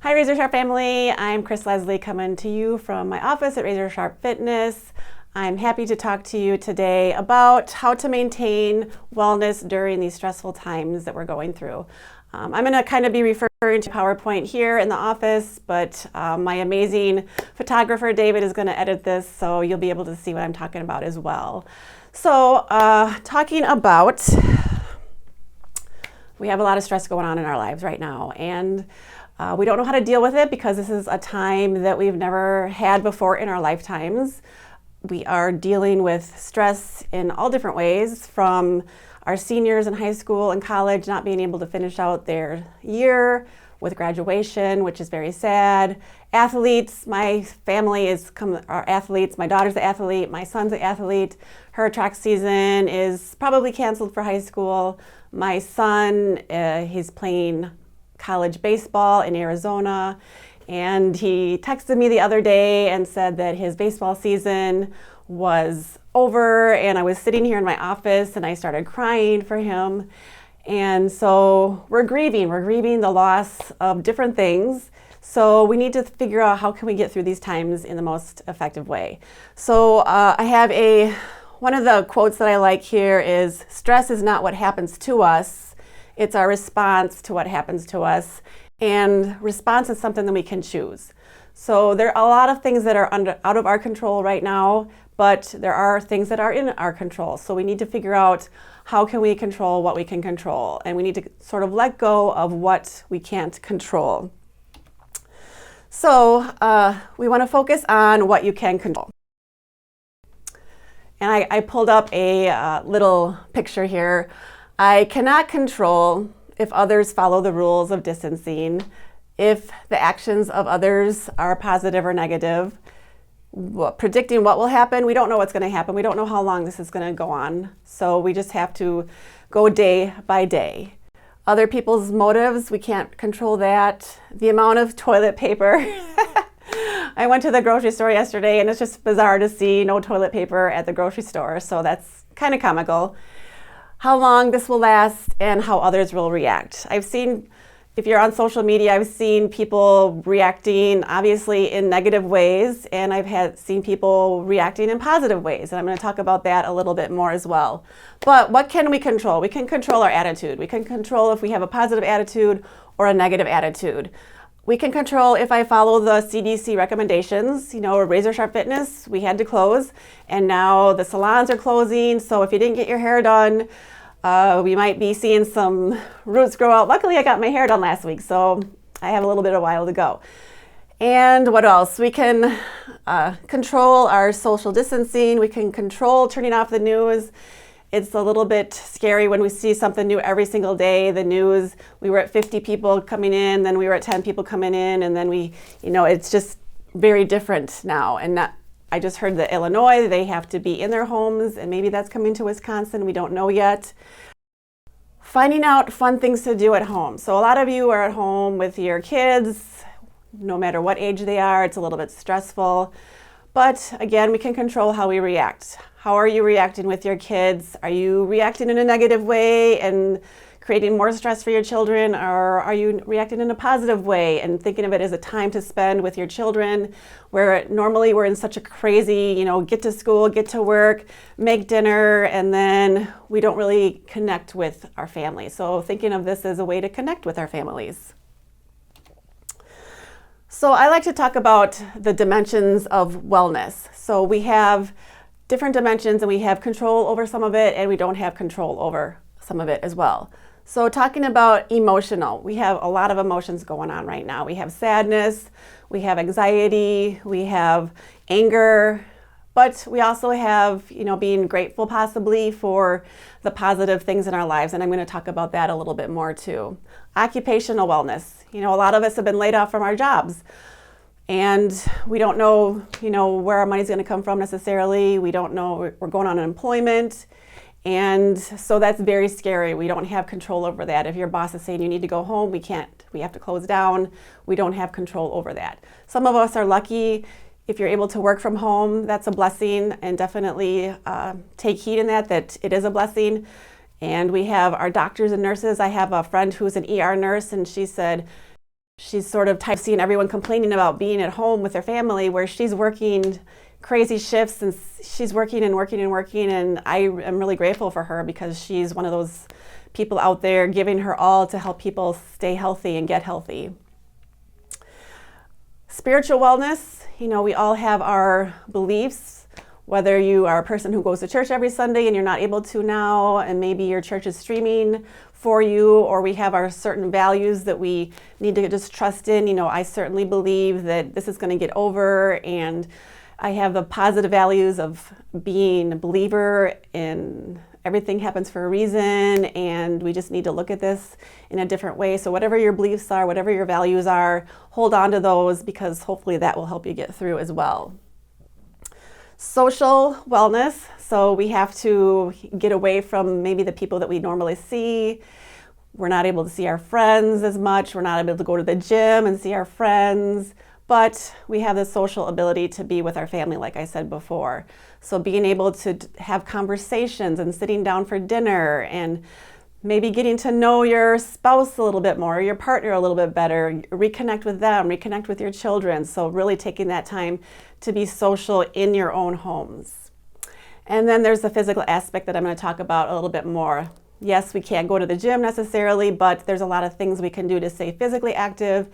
Hi Razor Sharp family, I'm Kris Leslie coming to you from my office at Razor Sharp Fitness. I'm happy to talk to you today about how to maintain wellness during these stressful times that we're going through. I'm going to kind of be referring to PowerPoint here in the office, but my amazing photographer David is going to edit this, so you'll be able to see what I'm talking about as well. So talking about, we have a lot of stress going on in our lives right now, and we don't know how to deal with it because this is a time that we've never had before in our lifetimes. We are dealing with stress in all different ways, from our seniors in high school and college not being able to finish out their year with graduation, which is very sad. Athletes, my family are athletes. My daughter's an athlete, my son's an athlete. Her track season is probably canceled for high school. My son, he's playing college baseball in Arizona, and he texted me the other day and said that his baseball season was over, and I was sitting here in my office and I started crying for him. And so we're grieving the loss of different things. So we need to figure out how can we get through these times in the most effective way. So I have one of the quotes that I like here is, stress is not what happens to us, it's our response to what happens to us. And response is something that we can choose. So there are a lot of things that are out of our control right now, but there are things that are in our control. So we need to figure out how can we control what we can control, and we need to sort of let go of what we can't control. So we want to focus on what you can control. And I pulled up a little picture here. I cannot control if others follow the rules of distancing, if the actions of others are positive or negative. Predicting what will happen, we don't know what's going to happen. We don't know how long this is going to go on. So we just have to go day by day. Other people's motives, we can't control that. The amount of toilet paper. I went to the grocery store yesterday, and it's just bizarre to see no toilet paper at the grocery store. So that's kind of comical. How long this will last and how others will react. I've seen, if you're on social media, I've seen people reacting obviously in negative ways, and I've seen people reacting in positive ways, and I'm going to talk about that a little bit more as well. But what can we control? We can control our attitude. We can control if we have a positive attitude or a negative attitude. We can control if I follow the CDC recommendations. You know, Razor Sharp Fitness, we had to close, and now the salons are closing, so if you didn't get your hair done, we might be seeing some roots grow out. Luckily, I got my hair done last week, so I have a little bit of a while to go. And what else? We can control our social distancing. We can control turning off the news. It's a little bit scary when we see something new every single day. The news, we were at 50 people coming in, then we were at 10 people coming in, and then it's just very different now. And I just heard that Illinois, they have to be in their homes, and maybe that's coming to Wisconsin. We don't know yet. Finding out fun things to do at home. So a lot of you are at home with your kids, no matter what age they are. It's a little bit stressful. But again, we can control how we react. How are you reacting with your kids? Are you reacting in a negative way and creating more stress for your children, or are you reacting in a positive way and thinking of it as a time to spend with your children, where normally we're in such a crazy, get to school, get to work, make dinner, and then we don't really connect with our family. So thinking of this as a way to connect with our families. So I like to talk about the dimensions of wellness. So we have different dimensions, and we have control over some of it, and we don't have control over some of it as well. So talking about emotional, we have a lot of emotions going on right now. We have sadness, we have anxiety, we have anger, but we also have, being grateful possibly for the positive things in our lives. And I'm going to talk about that a little bit more too. Occupational wellness. A lot of us have been laid off from our jobs, and we don't know, where our money's going to come from necessarily. We don't know, we're going on unemployment. And so that's very scary. We don't have control over that. If your boss is saying you need to go home, we can't. We have to close down. We don't have control over that. Some of us are lucky. If you're able to work from home, that's a blessing, and definitely take heed in that it is a blessing. And we have our doctors and nurses. I have a friend who's an ER nurse, and she said, She's sort of tired of seeing everyone complaining about being at home with their family, where she's working crazy shifts and she's working and working and working. And I am really grateful for her because she's one of those people out there giving her all to help people stay healthy and get healthy. Spiritual wellness, we all have our beliefs, whether you are a person who goes to church every Sunday and you're not able to now, and maybe your church is streaming for you, or we have our certain values that we need to just trust in. I certainly believe that this is going to get over, and I have the positive values of being a believer in everything happens for a reason, and we just need to look at this in a different way. So whatever your beliefs are, whatever your values are, hold on to those, because hopefully that will help you get through as well. Social wellness. So we have to get away from maybe the people that we normally see. We're not able to see our friends as much. We're not able to go to the gym and see our friends, but we have the social ability to be with our family, like I said before. So being able to have conversations and sitting down for dinner and maybe getting to know your spouse a little bit more, your partner a little bit better, reconnect with them, reconnect with your children. So really taking that time to be social in your own homes. And then there's the physical aspect that I'm going to talk about a little bit more. Yes, we can't go to the gym necessarily, but there's a lot of things we can do to stay physically active.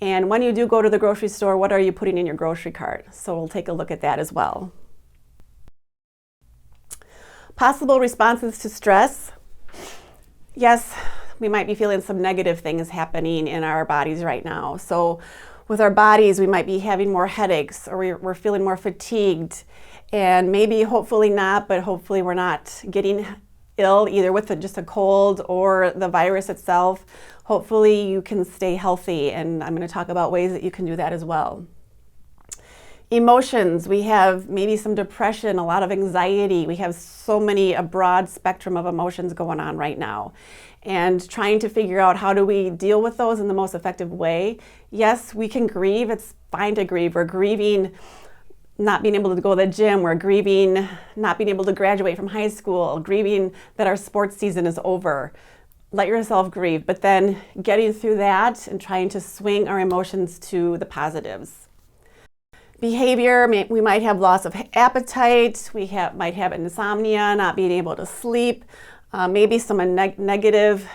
And when you do go to the grocery store, what are you putting in your grocery cart? So we'll take a look at that as well. Possible responses to stress. Yes, we might be feeling some negative things happening in our bodies right now. So with our bodies, we might be having more headaches, or we're feeling more fatigued. And maybe, hopefully not, but hopefully we're not getting ill either with just a cold or the virus itself. Hopefully you can stay healthy, and I'm going to talk about ways that you can do that as well. Emotions, we have maybe some depression, a lot of anxiety. We have a broad spectrum of emotions going on right now. And trying to figure out how do we deal with those in the most effective way. Yes, we can grieve. It's fine to grieve. We're grieving not being able to go to the gym. We're grieving not being able to graduate from high school, grieving that our sports season is over. Let yourself grieve, but then getting through that and trying to swing our emotions to the positives. Behavior, we might have loss of appetite, might have insomnia, not being able to sleep, maybe some negative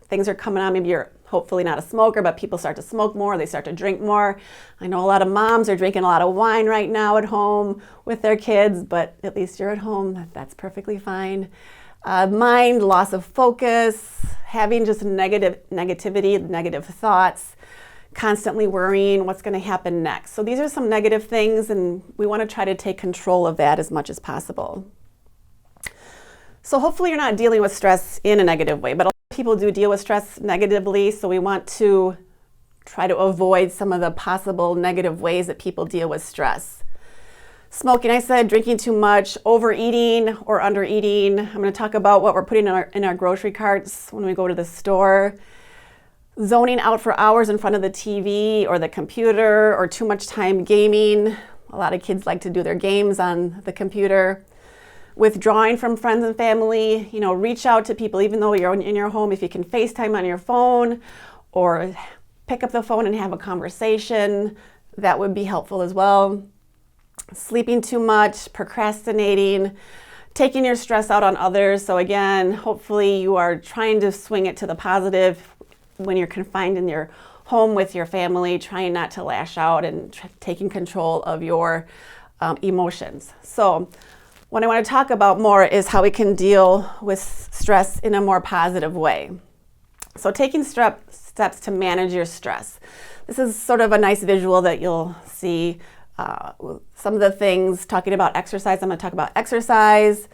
things are coming on. Maybe you're hopefully not a smoker, but people start to smoke more, they start to drink more. I know a lot of moms are drinking a lot of wine right now at home with their kids, but at least you're at home, that's perfectly fine. Mind, loss of focus, having just negativity, negative thoughts, constantly worrying what's going to happen next. So these are some negative things, and we want to try to take control of that as much as possible. So hopefully you're not dealing with stress in a negative way, but a lot of people do deal with stress negatively, so we want to try to avoid some of the possible negative ways that people deal with stress. Smoking, I said, drinking too much, overeating or undereating. I'm going to talk about what we're putting in our grocery carts when we go to the store. Zoning out for hours in front of the TV or the computer, or too much time gaming. A lot of kids like to do their games on the computer. Withdrawing from friends and family, reach out to people even though you're in your home. If you can FaceTime on your phone or pick up the phone and have a conversation, that would be helpful as well. Sleeping too much, procrastinating, taking your stress out on others. So again, hopefully you are trying to swing it to the positive when you're confined in your home with your family, trying not to lash out and taking control of your emotions. So what I want to talk about more is how we can deal with stress in a more positive way. So taking steps to manage your stress. This is sort of a nice visual that you'll see. Some of the things, talking about exercise, I'm going to talk about exercise.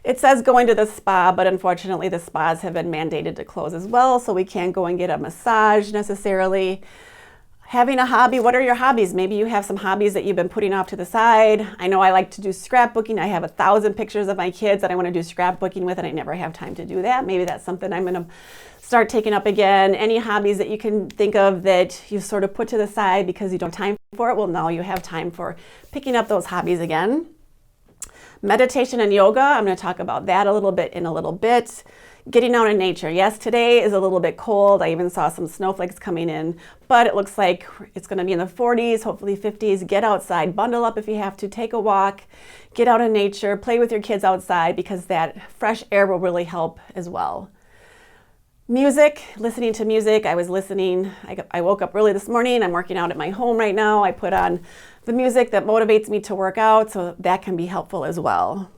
It says going to the spa, but unfortunately the spas have been mandated to close as well, so we can't go and get a massage necessarily. Having a hobby, what are your hobbies? Maybe you have some hobbies that you've been putting off to the side. I know I like to do scrapbooking. I have 1,000 pictures of my kids that I want to do scrapbooking with, and I never have time to do that. Maybe that's something I'm going to start taking up again. Any hobbies that you can think of that you sort of put to the side because you don't have time for it, well, now you have time for picking up those hobbies again. Meditation and yoga, I'm going to talk about that a little bit in a little bit. Getting out in nature. Yes, today is a little bit cold. I even saw some snowflakes coming in, but it looks like it's going to be in the 40s, hopefully 50s. Get outside, bundle up if you have to, take a walk, get out in nature, play with your kids outside, because that fresh air will really help as well. Music, listening to music. I woke up early this morning. I'm working out at my home right now. I put on the music that motivates me to work out, so that can be helpful as well.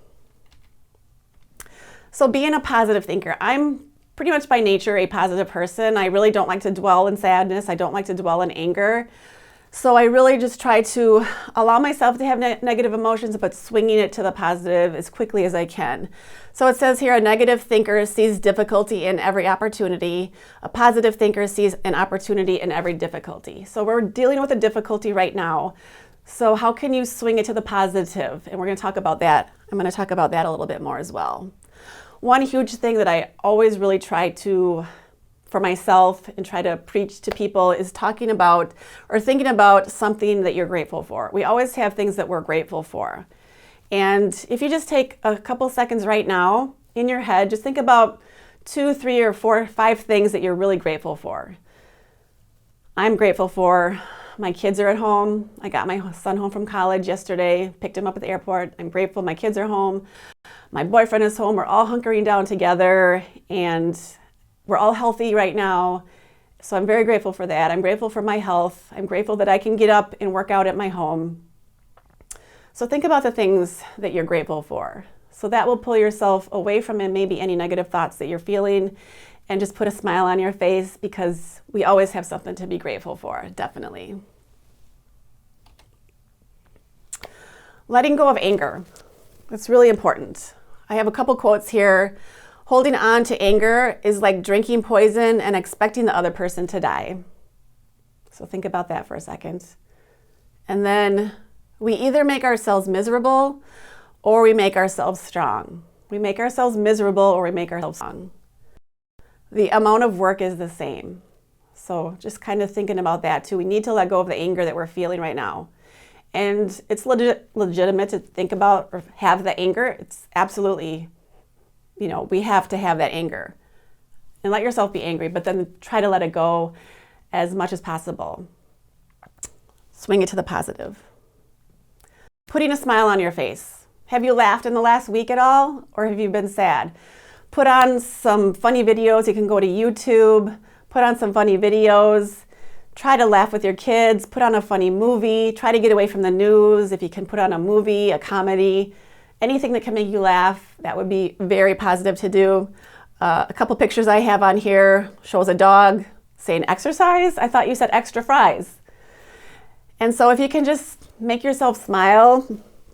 So being a positive thinker, I'm pretty much by nature a positive person. I really don't like to dwell in sadness. I don't like to dwell in anger. So I really just try to allow myself to have negative emotions, but swinging it to the positive as quickly as I can. So it says here, a negative thinker sees difficulty in every opportunity. A positive thinker sees an opportunity in every difficulty. So we're dealing with a difficulty right now. So how can you swing it to the positive? And we're going to talk about that. I'm going to talk about that a little bit more as well. One huge thing that I always really try to, for myself, and try to preach to people is talking about or thinking about something that you're grateful for. We always have things that we're grateful for. And if you just take a couple seconds right now in your head, just think about 2, 3, or 4, 5 things that you're really grateful for. I'm grateful for my kids are at home. I got my son home from college yesterday, picked him up at the airport. I'm grateful my kids are home. My boyfriend is home. We're all hunkering down together and we're all healthy right now. So I'm very grateful for that. I'm grateful for my health. I'm grateful that I can get up and work out at my home. So think about the things that you're grateful for. So that will pull yourself away from maybe any negative thoughts that you're feeling, and just put a smile on your face, because we always have something to be grateful for, definitely. Letting go of anger. That's really important. I have a couple quotes here. Holding on to anger is like drinking poison and expecting the other person to die. So think about that for a second. And then we either make ourselves miserable or we make ourselves strong. We make ourselves miserable or we make ourselves strong. The amount of work is the same. So just kind of thinking about that too. We need to let go of the anger that we're feeling right now. And it's legitimate to think about or have the anger. It's absolutely, we have to have that anger. And let yourself be angry, but then try to let it go as much as possible. Swing it to the positive. Putting a smile on your face. Have you laughed in the last week at all? Or have you been sad? Put on some funny videos. You can go to YouTube, put on some funny videos. Try to laugh with your kids, put on a funny movie, try to get away from the news. If you can put on a movie, a comedy, anything that can make you laugh, that would be very positive to do. A couple pictures I have on here shows a dog saying exercise. I thought you said extra fries. And so if you can just make yourself smile,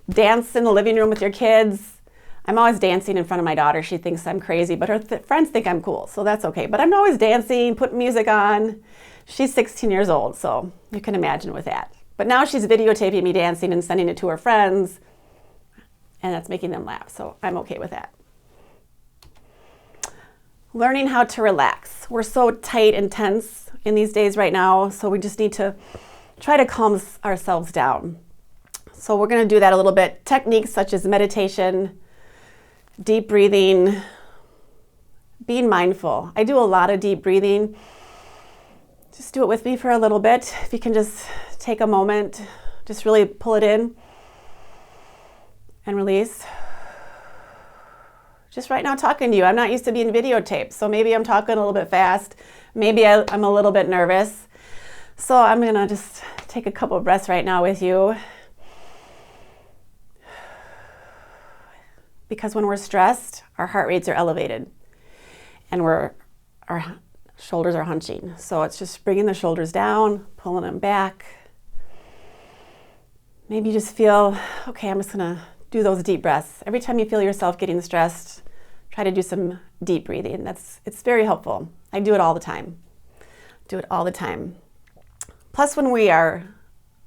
dance in the living room with your kids. I'm always dancing in front of my daughter. She thinks I'm crazy, but her friends think I'm cool, so that's okay. But I'm always dancing, putting music on. She's 16 years old, so you can imagine with that. But now she's videotaping me dancing and sending it to her friends, and that's making them laugh, so I'm okay with that. Learning how to relax. We're so tight and tense in these days right now, so we just need to try to calm ourselves down. So we're going to do that a little bit. Techniques such as meditation, deep breathing, being mindful. I do a lot of deep breathing. Just do it with me for a little bit. If you can just take a moment, just really pull it in and release. Just right now talking to you, I'm not used to being videotaped, so maybe I'm talking a little bit fast. Maybe I'm a little bit nervous. So I'm gonna just take a couple of breaths right now with you. Because when we're stressed, our heart rates are elevated and our shoulders are hunching. So it's just bringing the shoulders down, pulling them back. Maybe you just feel, okay, I'm just gonna do those deep breaths. Every time you feel yourself getting stressed, try to do some deep breathing. It's very helpful. I do it all the time. Plus, when we are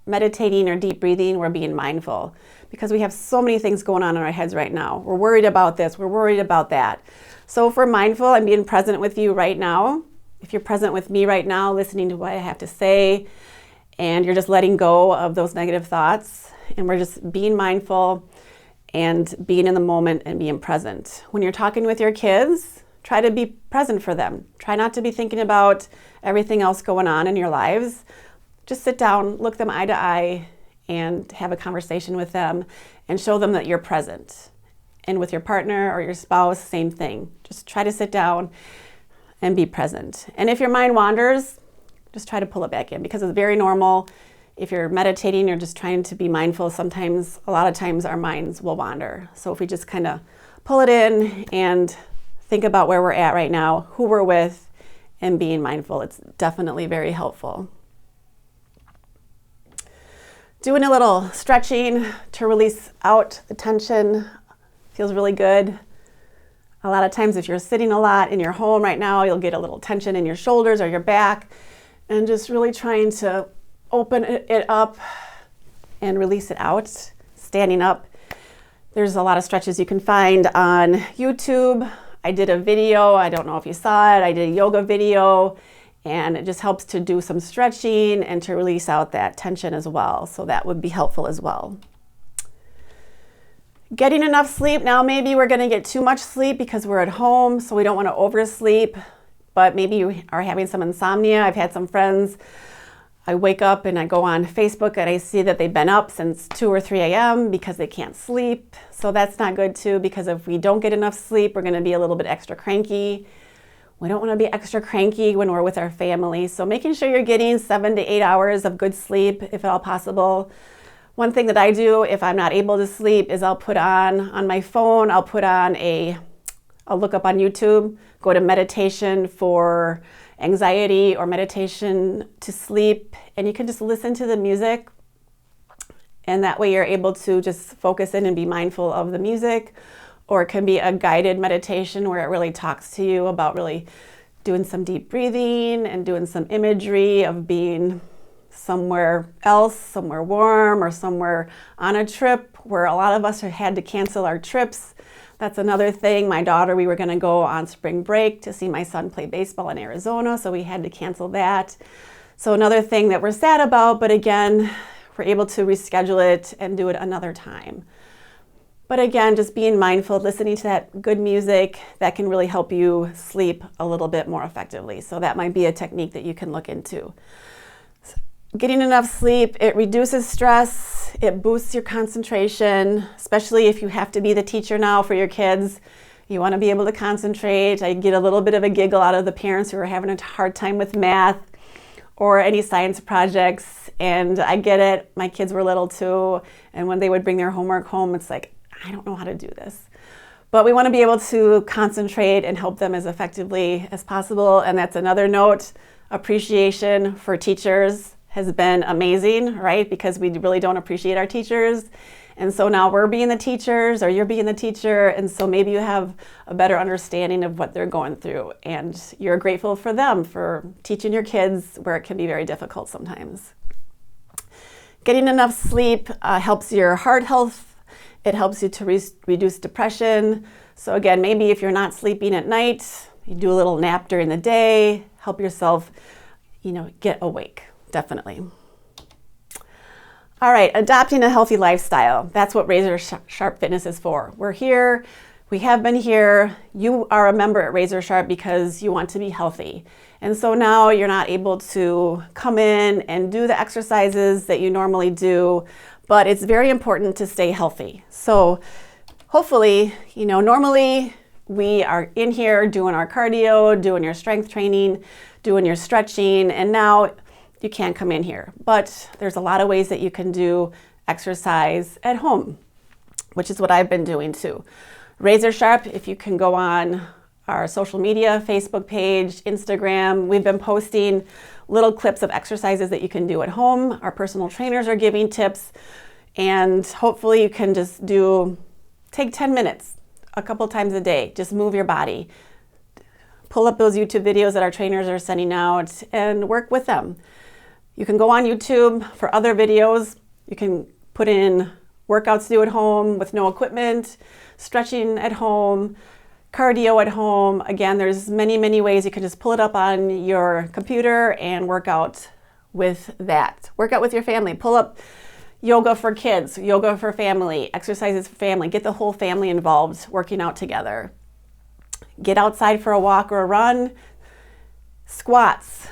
meditating or deep breathing, we're being mindful, because we have so many things going on in our heads right now. We're worried about this, we're worried about that. So if we're mindful, I'm being present with you right now. If you're present with me right now, listening to what I have to say, and you're just letting go of those negative thoughts, and we're just being mindful and being in the moment and being present. When you're talking with your kids, try to be present for them. Try not to be thinking about everything else going on in your lives. Just sit down, look them eye to eye, and have a conversation with them and show them that you're present. And with your partner or your spouse, same thing. Just try to sit down and be present. And if your mind wanders, just try to pull it back in, because it's very normal. If you're meditating, you're just trying to be mindful. Sometimes, a lot of times, our minds will wander. So if we just kind of pull it in and think about where we're at right now, who we're with, and being mindful, it's definitely very helpful. Doing a little stretching to release out the tension feels really good. A lot of times if you're sitting a lot in your home right now, you'll get a little tension in your shoulders or your back, and just really trying to open it up and release it out, standing up. There's a lot of stretches you can find on YouTube. I did a video, I don't know if you saw it, I did a yoga video, and it just helps to do some stretching and to release out that tension as well. So that would be helpful as well. Getting enough sleep. Now maybe we're going to get too much sleep because we're at home, so we don't want to oversleep, but maybe you are having some insomnia. I've had some friends, I wake up and I go on Facebook and I see that they've been up since 2 or 3 a.m. because they can't sleep. So that's not good too, because if we don't get enough sleep, we're going to be a little bit extra cranky. We don't want to be extra cranky when we're with our family. So making sure you're getting 7 to 8 hours of good sleep, if at all possible. One thing that I do if I'm not able to sleep is I'll put on my phone, I'll put on I'll look up on YouTube, go to meditation for anxiety or meditation to sleep, and you can just listen to the music. And that way you're able to just focus in and be mindful of the music. Or it can be a guided meditation where it really talks to you about really doing some deep breathing and doing some imagery of being somewhere else, somewhere warm, or somewhere on a trip, where a lot of us had to cancel our trips. That's another thing. My daughter, we were going to go on spring break to see my son play baseball in Arizona, so we had to cancel that. So another thing that we're sad about, but again, we're able to reschedule it and do it another time. But again, just being mindful, listening to that good music, that can really help you sleep a little bit more effectively. So that might be a technique that you can look into. Getting enough sleep, it reduces stress, it boosts your concentration, especially if you have to be the teacher now for your kids. You want to be able to concentrate. I get a little bit of a giggle out of the parents who are having a hard time with math or any science projects, and I get it. My kids were little too, and when they would bring their homework home, it's like, I don't know how to do this. But we want to be able to concentrate and help them as effectively as possible. And that's another note. Appreciation for teachers has been amazing, right? Because we really don't appreciate our teachers. And so now we're being the teachers, or you're being the teacher. And so maybe you have a better understanding of what they're going through. And you're grateful for them for teaching your kids where it can be very difficult sometimes. Getting enough sleep helps your heart health. It helps you to reduce depression. So again, maybe if you're not sleeping at night, you do a little nap during the day, help yourself, get awake, definitely. All right, adopting a healthy lifestyle. That's what Razor Sharp Fitness is for. We're here, we have been here. You are a member at Razor Sharp because you want to be healthy. And so now you're not able to come in and do the exercises that you normally do, but it's very important to stay healthy. So hopefully, normally we are in here doing our cardio, doing your strength training, doing your stretching, and now you can't come in here. But there's a lot of ways that you can do exercise at home, which is what I've been doing too. Razor Sharp, if you can go on our social media, Facebook page, Instagram, we've been posting little clips of exercises that you can do at home. Our personal trainers are giving tips, and hopefully you can just take 10 minutes a couple times a day. Just move your body. Pull up those YouTube videos that our trainers are sending out and work with them. You can go on YouTube for other videos. You can put in workouts to do at home with no equipment, stretching at home, cardio at home. Again, there's many, many ways. You can just pull it up on your computer and work out with that. Work out with your family. Pull up yoga for kids, yoga for family, exercises for family. Get the whole family involved working out together. get outside for a walk or a run. Squats,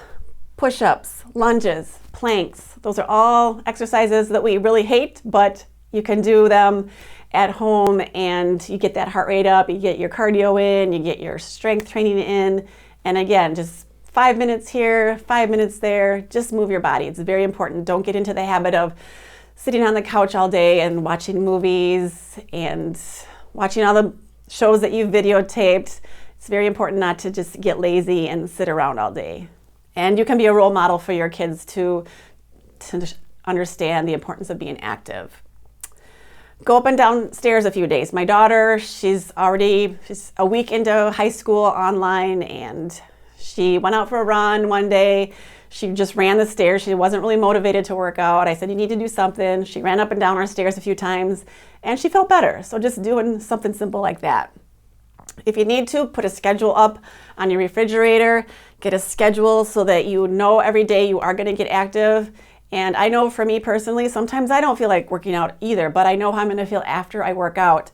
push-ups, lunges, planks. Those are all exercises that we really hate, but you can do them at home and you get that heart rate up, you get your cardio in, you get your strength training in. And again, just 5 minutes here, 5 minutes there, just move your body. It's very important. Don't get into the habit of sitting on the couch all day and watching movies and watching all the shows that you've videotaped. It's very important not to just get lazy and sit around all day. And you can be a role model for your kids to understand the importance of being active. Go up and down stairs a few days. My daughter, she's a week into high school online, and she went out for a run one day. She just ran the stairs. She wasn't really motivated to work out. I said, you need to do something. She ran up and down our stairs a few times and she felt better. So just doing something simple like that. If you need to, put a schedule up on your refrigerator, get a schedule so that you know every day you are going to get active. And I know for me personally, sometimes I don't feel like working out either, but I know how I'm going to feel after I work out.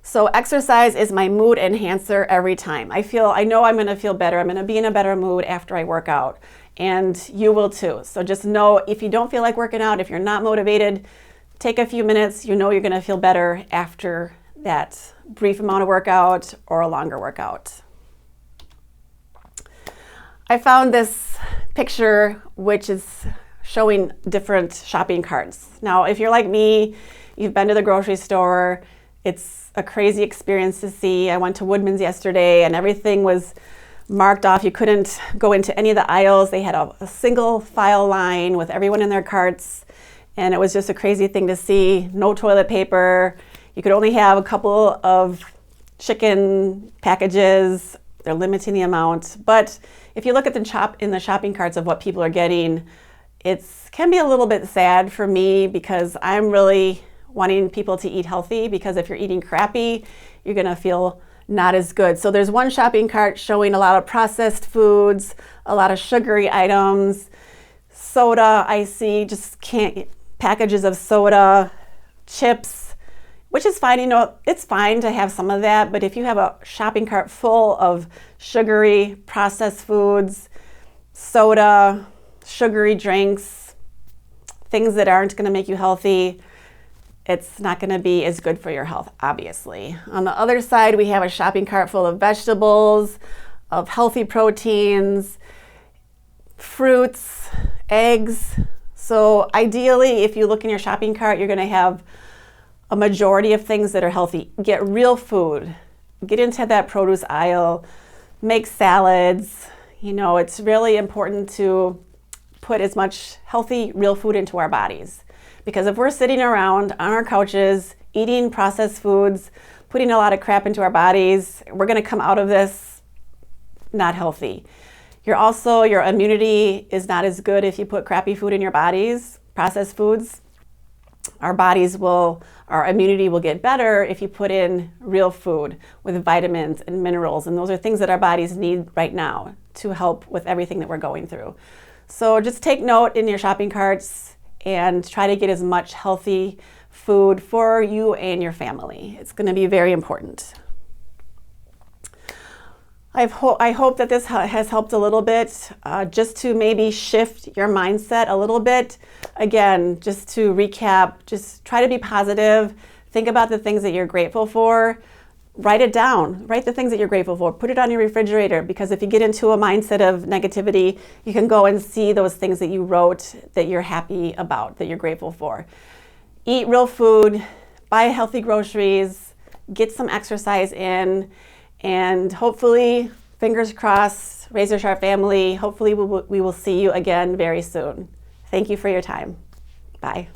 So exercise is my mood enhancer every time. I know I'm going to feel better. I'm going to be in a better mood after I work out. And you will too. So just know if you don't feel like working out, if you're not motivated, take a few minutes. You know you're going to feel better after that brief amount of workout or a longer workout. I found this picture which is showing different shopping carts. Now, if you're like me, you've been to the grocery store, it's a crazy experience to see. I went to Woodman's yesterday and everything was marked off. You couldn't go into any of the aisles. They had a single file line with everyone in their carts, and it was just a crazy thing to see. No toilet paper. You could only have a couple of chicken packages. They're limiting the amount. But if you look at the shopping carts of what people are getting, it can be a little bit sad for me because I'm really wanting people to eat healthy, because if you're eating crappy, you're gonna feel not as good. So there's one shopping cart showing a lot of processed foods, a lot of sugary items, soda, I see, just packages of soda, chips, which is fine. You know, it's fine to have some of that, but if you have a shopping cart full of sugary, processed foods, soda, sugary drinks, things that aren't gonna make you healthy, it's not going to be as good for your health, obviously. On the other side, we have a shopping cart full of vegetables, of healthy proteins, fruits, eggs. So ideally, if you look in your shopping cart, you're going to have a majority of things that are healthy. Get real food. Get into that produce aisle. Make salads. You know, it's really important to put as much healthy, real food into our bodies. Because if we're sitting around on our couches, eating processed foods, putting a lot of crap into our bodies, we're gonna come out of this not healthy. Your immunity is not as good if you put crappy food in your bodies, processed foods. Our immunity will get better if you put in real food with vitamins and minerals, and those are things that our bodies need right now to help with everything that we're going through. So just take note in your shopping carts and try to get as much healthy food for you and your family. It's going to be very important. I hope that this has helped a little bit, just to maybe shift your mindset a little bit. Again, just to recap, just try to be positive. Think about the things that you're grateful for. Write it down. Write the things that you're grateful for. Put it on your refrigerator, because if you get into a mindset of negativity, you can go and see those things that you wrote that you're happy about, that you're grateful for. Eat real food, buy healthy groceries, get some exercise in, and hopefully, fingers crossed, Razor Sharp family, hopefully we will see you again very soon. Thank you for your time. Bye.